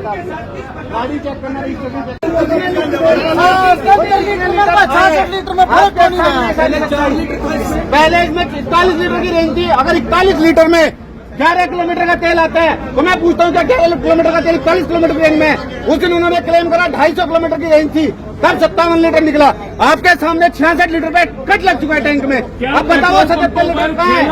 था। गाड़ी चेक करना, रजिस्ट्रेशन चेक पहले इसमें 41 लीटर की रेंज थी। अगर 41 लीटर में 11 किलोमीटर का तेल आता है तो मैं पूछता हूँ क्या 11 किलोमीटर का तेल 40 किलोमीटर की रेंज में? उस दिन उन्होंने क्लेम करा 250 किलोमीटर की रेंज थी, तब 57 लीटर निकला। आपके सामने 66 लीटर पे कट लग चुका है टैंक में। अब बताओ 77 लीटर कहाँ है?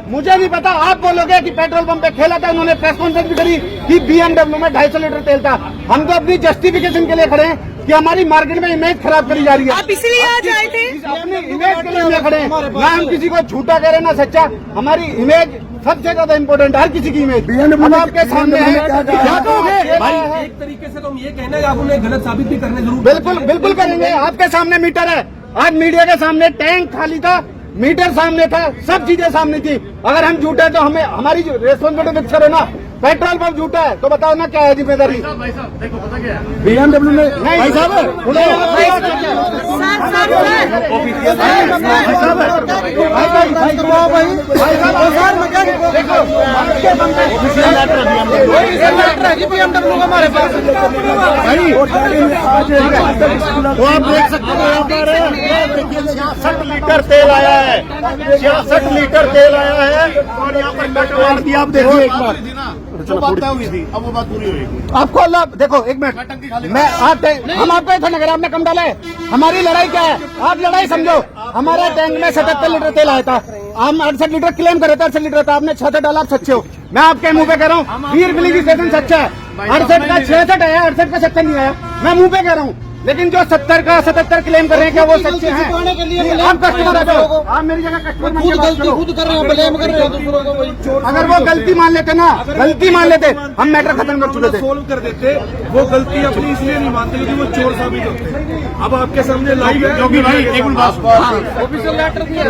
मुझे नहीं पता। आप बोलोगे कि पेट्रोल पंप पे खेला था, उन्होंने प्रेस कॉन्फ्रेंस भी करी कि BMW में 250 लीटर तेल था। हम तो अपनी जस्टिफिकेशन के लिए खड़े हैं कि हमारी मार्केट में इमेज खराब करी जा रही है। आप इसलिए आज आए थे? अपनी इमेज के लिए खड़े हैं, ना हम किसी को झूठा कह रहे ना सच्चा। हमारी इमेज सबसे ज्यादा इम्पोर्टेंट है, हर किसी की इमेज। अब आपके सामने है, क्या कहोगे भाई? एक तरीके से तो हम ये कहना है आप उन्हें गलत साबित भी करने जरूर। बिल्कुल बिल्कुल करेंगे। आपके सामने मीटर है, आज मीडिया के सामने टैंक खाली था, मीटर सामने था, सब चीजें सामने थी। अगर हम झूठे तो हमें हमारी रेस्पॉन्सिबिलिटी पिक्चर है ना। पेट्रोल पंप झूठा है तो बताओ ना क्या है जिम्मेदारी? देखो पता क्या है, BMW ने भाई साहब BMW हमारे पास भाई तो आप देख सकते हो यहाँ पर 66 लीटर तेल आया है, 66 लीटर तेल आया है और यहाँ पर पेट्रोल भी आप देखिए एक बार। जो बात तय हुई थी अब वो बात पूरी होगी। आपको अल्लाह देखो एक मिनट, मैं हम आपको ऐसा नगर आपने कम डाला है। हमारी लड़ाई क्या है? आप लड़ाई समझो। हमारे टैंक में 77 लीटर तेल आया था, हम 68 लीटर क्लेम करे थे, 68 लीटर था, आपने 66 डाला, आप सच्चे हो। मैं आपके मुंह पे कह रहा हूँ वीर फिलिंग स्टेशन सच्चा है। 68 का 66 आया, 68 का 70 नहीं आया, मैं मुंह पे कह रहा हूँ। लेकिन जो 70 का 77 क्लेम कर रहे हैं क्या वो सच्चे हैं? आप कस्टमर है, आप मेरी जगह कस्टमर खुद कर रहे हैं, ब्लेम कर रहे हैं। अगर वो गलती मान लेते ना, गलती मान लेते, हम मैटर खत्म कर चुके थे, सोल्व कर देते। वो गलती अपनी इसलिए नहीं मानते क्योंकि वो चोर साबित होते। अब आपके सामने लाइव है, जो कि भाई एक मिनट ऑफिशियल लेटर दिया।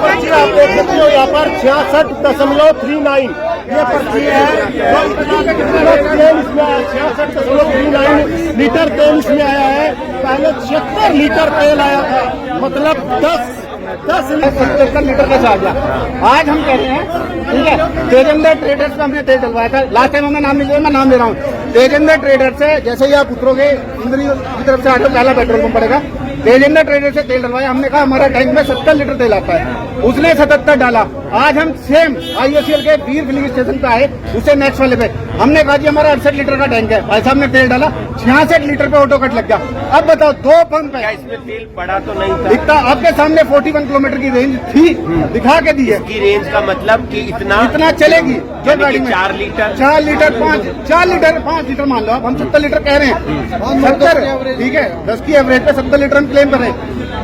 पर्ची आप देख सकते हो यहाँ पर 66.39 ये पर्ची है। 66.39 लीटर तेल इसमें आया है। पहले 76 लीटर तेल आया था, मतलब 10 77 लीटर का चार्ज है। आज हम कह रहे हैं ठीक है, तेजेंद्र ट्रेडर्स में हमने तेल डलवाया था। लास्ट टाइम हमने नाम नहीं लिया, मैं नाम ले रहा हूँ। तेजेंद्र ट्रेडर्स से जैसे ही आप उतरोगे इंद्री की तरफ से आगे पहला पेट्रोल पंप पड़ेगा, तेजेंद्र ट्रेडर से तेल डलवाया। हमने कहा हमारा टैंक में 70 लीटर तेल आता है, उसने 77 डाला। आज हम सेम IOCL के वीर फिलिंग स्टेशन पे आए, उससे नेक्स्ट वाले पे हमने कहा जी हमारा 68 लीटर का टैंक है, भाई साहब ने तेल डाला, 66 लीटर पे ऑटो कट लग गया। अब बताओ 2 पंप है, इसमें तेल पड़ा तो नहीं था? दिखता आपके सामने 41 किलोमीटर की रेंज थी, दिखा के दी है। की रेंज का मतलब कि इतना चलेगी जो गाड़ी में 4 लीटर 4 लीटर 5 लीटर मान लो आप, हम 70 लीटर कह रहे हैं। 70 ठीक है, 10 की एवरेज पे 70 लीटर हम क्लेम कर रहे हैं।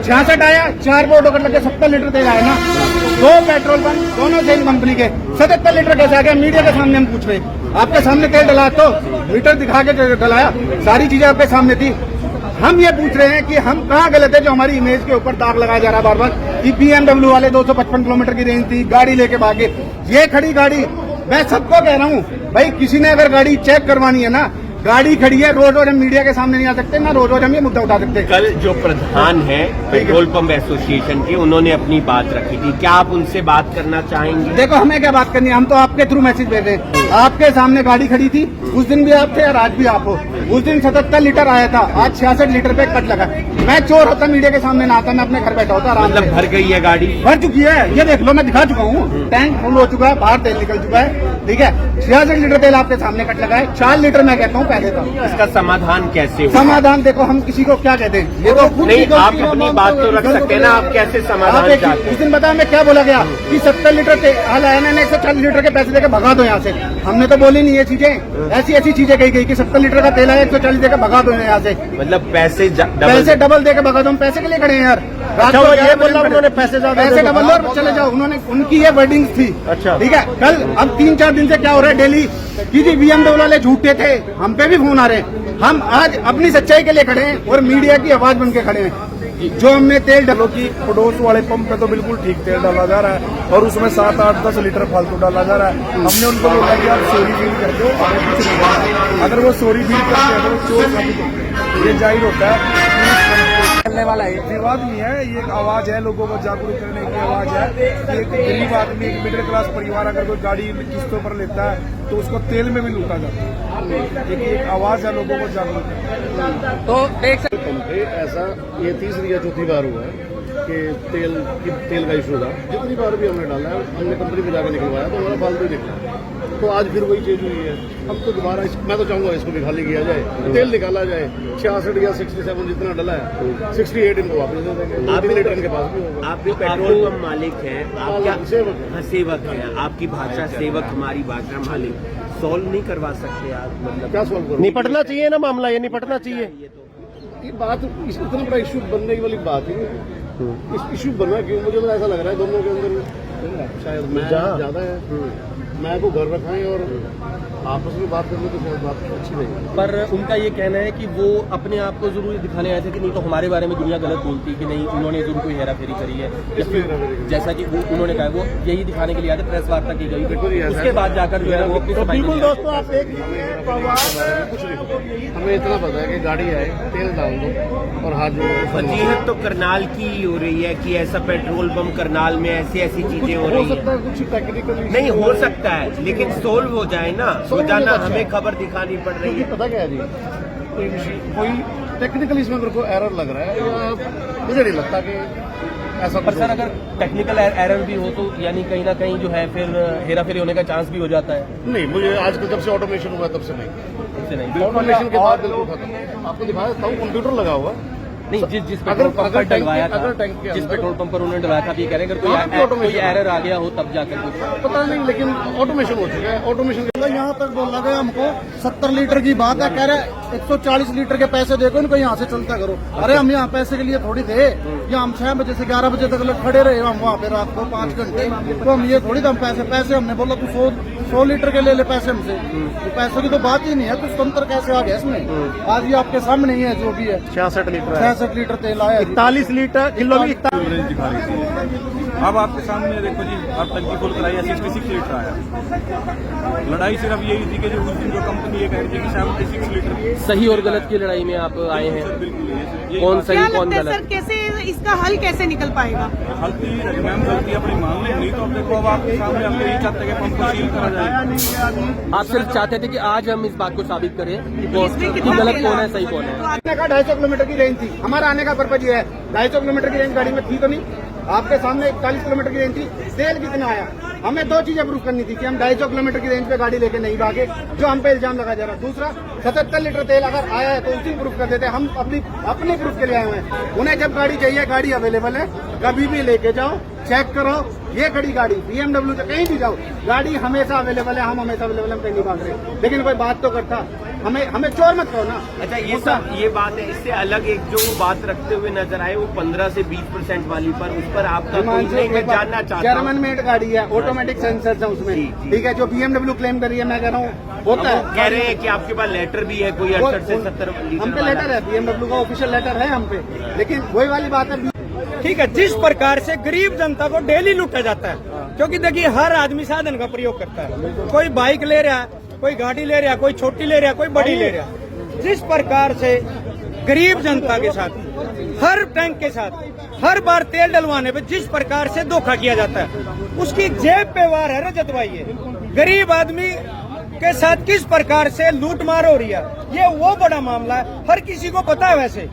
66 आया, 4 पे ऑटो कट लगे, 70 लीटर तेल आया ना। 2 पेट्रोल पंप दोनों सेम कंपनी के, 77 लीटर कैसे आ गया? मीडिया के सामने हम पूछ रहे हैं। आपके सामने तेल डला तो मीटर दिखा के डलाया, सारी चीजें आपके सामने थी। हम ये पूछ रहे हैं कि हम कहाँ गलत है जो हमारी इमेज के ऊपर दाग लगाया जा रहा है बार बार कि BMW वाले 255 किलोमीटर की रेंज थी, गाड़ी लेके भागे। ये खड़ी गाड़ी, मैं सबको कह रहा हूँ भाई, किसी ने अगर गाड़ी चेक करवानी है ना, गाड़ी खड़ी है, रोज रोज हम मीडिया के सामने नहीं आ सकते ना, रोज रोज हम ये मुद्दा उठा सकते। कल जो प्रधान है पेट्रोल पंप एसोसिएशन के, उन्होंने अपनी बात रखी थी, क्या आप उनसे बात करना चाहेंगे? देखो हमें क्या बात करनी है, हम तो आपके थ्रू मैसेज भेज रहे हैं। आपके सामने गाड़ी खड़ी थी, उस दिन भी आप थे और आज भी आप हो। उस दिन 77 लीटर आया था, आज 66 लीटर पे कट लगा। मैं चोर होता मीडिया के सामने ना आता, मैं अपने घर बैठा होता आराम से। मतलब भर गई है गाड़ी? भर चुकी है, ये देख लो, मैं दिखा चुका हूँ, टैंक फुल हो चुका है, बाहर तेल निकल चुका है। ठीक है, 66 लीटर तेल आपके सामने कट लगा है, 4 लीटर मैं कहता हूँ पहले था। इसका समाधान कैसे होगा? समाधान देखो, हम किसी को क्या कहते हैं, ये तो नहीं, आप अपनी बात तो रख सकते हैं ना, आप कैसे समाधान चाहते हैं? उस दिन बताया मैं क्या बोला गया कि 70 लीटर तेल आया, मैंने 140 लीटर के पैसे देकर भगा दो यहाँ से। हमने तो बोली नहीं ये चीजें, ऐसी चीजें कही गई कि 70 लीटर का तेल आया, 140 देकर भगा दो यहाँ से। मतलब पैसे डबल देकर भगा दो, हम पैसे के लिए खड़े हैं यार। अच्छा, वो ये बोला उन्होंने पैसे डबल और चले जाओ, उन्होंने उनकी ये वर्डिंग्स थी। अच्छा ठीक है, कल अब 3-4 दिन से क्या हो रहा है डेली कि जी BMW वाले झूठे थे, हम पे भी फोन आ रहे हैं। हम आज अपनी सच्चाई के लिए खड़े हैं और मीडिया की आवाज बन के खड़े हैं। जो हमने तेल डालो की पड़ोस वाले पंप पे तो बिल्कुल ठीक तेल डाला जा रहा है और उसमें 7-8-10 लीटर फालतू डाला जा रहा है। हमने उनको बोला कि आप सॉरी फील कर दो, हमें कुछ नहीं होगा। अगर वो सॉरी फील करते हैं तो वो चोर साबित होते हैं, ये जाहिर होता है। चलने वाला है। विवाद नहीं है, ये एक आवाज है, लोगों को जागरूक करने की आवाज है। एक गरीब आदमी, एक मिडिल क्लास परिवार अगर कोई गाड़ी किस्तों पर लेता है तो उसको तेल में भी लूटा जाता है। एक आवाज है लोगों को जागरूक करने। तो देख सकते पंप पे ऐसा ये तीसरी या चौथी बार हुआ है कि तेल का इशू था। जितनी बार भी हमने डाला है, हमने कंपनी में जाकर निकलवाया तो हमारा फालतू ही निकला। तो आज फिर वही चीज हुई है। हम तो दोबारा मैं तो चाहूंगा इसको भी खाली किया जाए, तेल निकाला जाए। 66 या 67 जितना डला है 68 इनको वापस दे देंगे। आप 3 लीटर इनके पास भी होगा। आप भी पेट्रोल पंप मालिक हैं, आप क्या सेवक। हाँ, सेवक हैं। आपकी भाषा सेवक, हमारी भाषा मालिक। सॉल्व नहीं करवा सकते आप? मतलब क्या सॉल्व करो? निपटना चाहिए ना मामला, ये निपटना चाहिए। ये बात इतना बड़ा इशू बनने की वाली बात ही नहीं। इस इशू बना क्यों? मुझे तो ऐसा लग रहा है दोनों के अंदर शायद मैं ज्यादा है, मैं को घर रखा है और आपस में बात करने तो शायद बात अच्छी नहीं। पर उनका ये कहना है कि वो अपने आप को जरूर दिखाने आए थे कि नहीं तो हमारे बारे में दुनिया गलत बोलती कि नहीं उन्होंने जरूर कोई हेरा फेरी करी है, या फिर जैसा कि वो उन्होंने कहा वो यही दिखाने के लिए आए थे। प्रेस वार्ता की गई, उसके बाद जाकर जो है वो अपनी सफाई बिल्कुल दोस्तों, आप देख कुछ नहीं, हमें इतना पता है कि गाड़ी आए, तेल डाल दो और हाथ जोड़ो। वजीहत तो करनाल की ही हो रही है कि ऐसा पेट्रोल पंप करनाल में ऐसी ऐसी चीजें हो हो रही सकता है। है कुछ टेक्निकल नहीं हो सकता है, लेकिन सोल्व हो जाए ना। रोजाना हमें खबर दिखानी पड़ रही क्योंकि है। पता क्या है जी, कोई टेक्निकल इसमें मेरे को एरर लग रहा है या मुझे नहीं लगता कि ऐसा पर सर अगर टेक्निकल एरर भी हो तो यानी कहीं ना कहीं जो है फिर हेरा फेरी होने का चांस भी हो जाता है। नहीं, मुझे आजकल जब से ऑटोमेशन हुआ तब से नहीं। इससे नहीं ऑटोमेशन के बाद बिल्कुल खत्म। आपको दिखा देता हूँ, कंप्यूटर लगा हुआ है। नहीं जिस पेट्रोल पंप पर डलवाया था, जिस पेट्रोल पंप पर उन्होंने डलवाया था, ये कह रहे हैं अगर कोई एरर आ गया हो तब जाकर कुछ पता नहीं, लेकिन ऑटोमेशन हो चुका है। ऑटोमेशन यहाँ तक बोला गया हमको 70 लीटर की बात है, कह रहे 140 लीटर के पैसे देखो इनको, यहाँ से चलता करो। अरे हम यहाँ पैसे के लिए थोड़ी थे, यहाँ हम 6 बजे से 11 बजे तक लोग खड़े रहे हम वहाँ पे रात को 5 घंटे। तो हम ये थोड़ी हम पैसे हमने बोला तू 100 लीटर के ले पैसे हमसे। तो पैसों की तो बात ही नहीं है, कुछ तंत्र कैसे आ गया इसमें? आज ये आपके सामने ही है जो भी है। 66 लीटर तेल आया, 41 लीटर किलो भी दिखा रही थी। अब आपके सामने देखो जी, अब टंकी फुल कराई है, 66 लीटर आया। लड़ाई सिर्फ यही थी कि जो उस दिन जो कंपनी ये कह रही थी कि 76 लीटर। सही और गलत की लड़ाई में आप आए हैं, बिल्कुल कौन सही क्या कौन लगता है गलत? सर, कैसे इसका हल कैसे निकल पाएगा? गलती मैम, गलती अपनी मान ली, नहीं तो अब देखो अब आपके सामने हम यही चाहते हैं कि पंप को सील करा जाए। आप सिर्फ चाहते थे कि आज हम इस बात को साबित करें कि इसमें कि कितना गलत तेल कौन आ- है सही कौन है। आने का 250 किलोमीटर की रेंज थी, हमारा आने का पर्पज ये है। 250 किलोमीटर की रेंज गाड़ी में थी तो नहीं, आपके सामने 41 किलोमीटर की रेंज थी। तेल कितना आया? हमें 2 चीजें प्रूफ करनी थी कि हम 250 किलोमीटर की रेंज पे गाड़ी लेके नहीं भागे, जो हम पे इल्जाम लगा जा रहा। दूसरा, 77 लीटर तेल अगर आया है तो उसी प्रूफ कर देते। हम अपने प्रूफ के लिए आए हुए हैं। उन्हें जब गाड़ी चाहिए, गाड़ी अवेलेबल है, कभी भी लेके जाओ, चेक करो। ये खड़ी गाड़ी BMW से कहीं भी जाओ, गाड़ी हमेशा अवेलेबल है, हम हमेशा अवेलेबल, हम कहीं नहीं भाग रहे। लेकिन कोई बात तो करता, हमें चोर मत कहो ना। अच्छा, ये बात है। इससे अलग एक जो बात रखते हुए नजर आए वो 15 से 20% वाली पर, उस पर आपका कोई नहीं, मैं जानना चाहता जर्मन हूँ। मेड गाड़ी है, ऑटोमेटिक सेंसर्स है उसमें, जी, जी। ठीक है। जो BMW क्लेम कर रही है, मैं कह रहा हूँ होता है। कह रहे हैं कि आपके पास लेटर भी है कोई 68 से 70 हम लीटर पे लेटर है, BMW का ऑफिशियल लेटर है हम पे। लेकिन वही वाली बात है, ठीक है, जिस प्रकार से गरीब जनता को डेली लूटा जाता है, क्योंकि देखिए हर आदमी साधन का प्रयोग करता है। कोई बाइक ले रहा है, कोई गाड़ी ले रहा है, कोई छोटी ले रहा है, कोई बड़ी ले रहा है। जिस प्रकार से गरीब जनता के साथ, हर टैंक के साथ, हर बार तेल डलवाने पे जिस प्रकार से धोखा किया जाता है, उसकी जेब पे वार है रजत भाई। ये गरीब आदमी के साथ किस प्रकार से लूटमार हो रही है, ये वो बड़ा मामला है। हर किसी को पता है, वैसे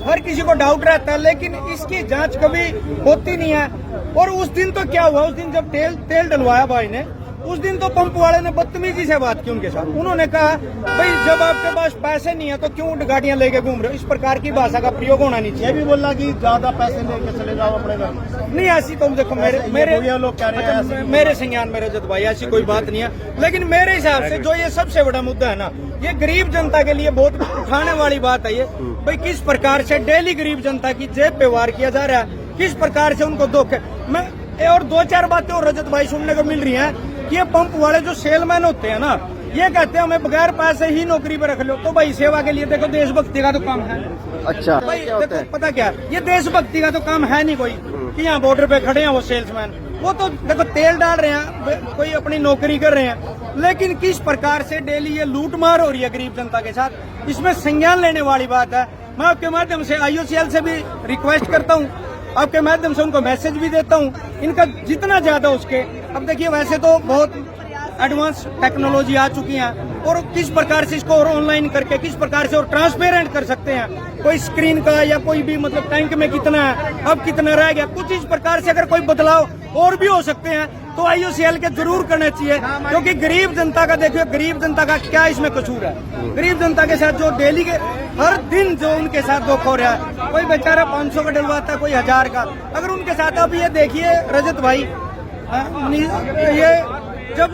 हर किसी को डाउट रहता है, लेकिन इसकी जांच कभी होती नहीं है। और उस दिन तो क्या हुआ, उस दिन जब तेल डलवाया भाई ने, उस दिन तो पंप वाले ने बदतमीजी से बात की उनके साथ। उन्होंने कहा भाई जब आपके पास पैसे नहीं है तो क्यों गाड़ियां लेके घूम रहे हो? इस प्रकार की भाषा का प्रयोग होना नहीं ये चाहिए। भी बोला कि ज्यादा पैसे लेके चले जाओ अपने घर। नहीं ऐसी तो देखो मेरे लोग कह रहे हैं अच्छा, मेरे संज्ञान में रजत भाई ऐसी कोई बात नहीं है। लेकिन मेरे हिसाब से जो ये सबसे बड़ा मुद्दा है ना, ये गरीब जनता के लिए बहुत उठाने वाली बात है। ये भाई किस प्रकार से डेली गरीब जनता की जेब पे वार किया जा रहा है, किस प्रकार से उनको धोखे में। और 2-4 बातें और रजत भाई सुनने को मिल रही हैं कि ये पंप वाले जो सेलमैन होते हैं ना, ये कहते हैं हमें बगैर पैसे ही नौकरी पे रख लो। तो भाई सेवा के लिए देखो देशभक्ति का तो काम है। अच्छा भाई देखो पता क्या, ये देशभक्ति का तो काम है नहीं कोई कि यहाँ बॉर्डर पे खड़े हैं वो सेल्समैन। वो तो देखो तेल डाल रहे हैं, कोई अपनी नौकरी कर रहे हैं। लेकिन किस प्रकार से डेली ये लूटमार हो रही है गरीब जनता के साथ, इसमें संज्ञान लेने वाली बात है। मैं आपके माध्यम से IOCL से भी रिक्वेस्ट करता हूँ, आपके माध्यम से उनको मैसेज भी देता हूँ, इनका जितना ज्यादा उसके, अब देखिए वैसे तो बहुत एडवांस टेक्नोलॉजी आ चुकी है और किस प्रकार से इसको और ऑनलाइन करके किस प्रकार से और ट्रांसपेरेंट कर सकते हैं, कोई स्क्रीन का या कोई भी मतलब टैंक में कितना है, अब कितना रह गया, कुछ इस प्रकार से अगर कोई बदलाव और भी हो सकते हैं तो IOCL के जरूर करना चाहिए, क्योंकि गरीब जनता का देखिए, गरीब जनता का क्या इसमें कसूर है। गरीब जनता के साथ जो डेली के हर दिन जो उनके साथ दुख हो रहा है, कोई बेचारा 500 का डलवाता है, कोई 1000 का, अगर उनके साथ अब ये देखिए रजत भाई, ये जब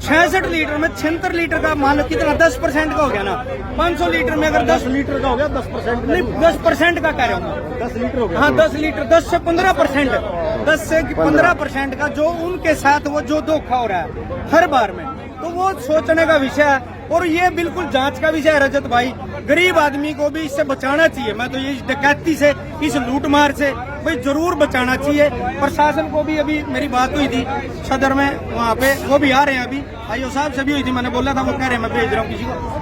66 लीटर में 76 लीटर का मान लो कितना 10% का हो गया ना, 500 लीटर में अगर 10 लीटर का हो गया 10% नहीं 10% का कह रहा हूँ, 10 लीटर हो गया, हाँ 10 लीटर 10 से 15%, 10 से 15% का जो उनके साथ वो जो धोखा हो रहा है हर बार में, तो वो सोचने का विषय है और ये बिल्कुल जांच का विषय है रजत भाई। गरीब आदमी को भी इससे बचाना चाहिए, मैं तो ये इस डकैती से, इस लूटमार से भाई जरूर बचाना चाहिए। प्रशासन को भी अभी मेरी बात हुई थी सदर में, वहाँ पे वो भी आ रहे हैं, अभी IO साहब से भी हुई थी, मैंने बोला था, वो कह रहे हैं मैं भेज रहा हूँ किसी को।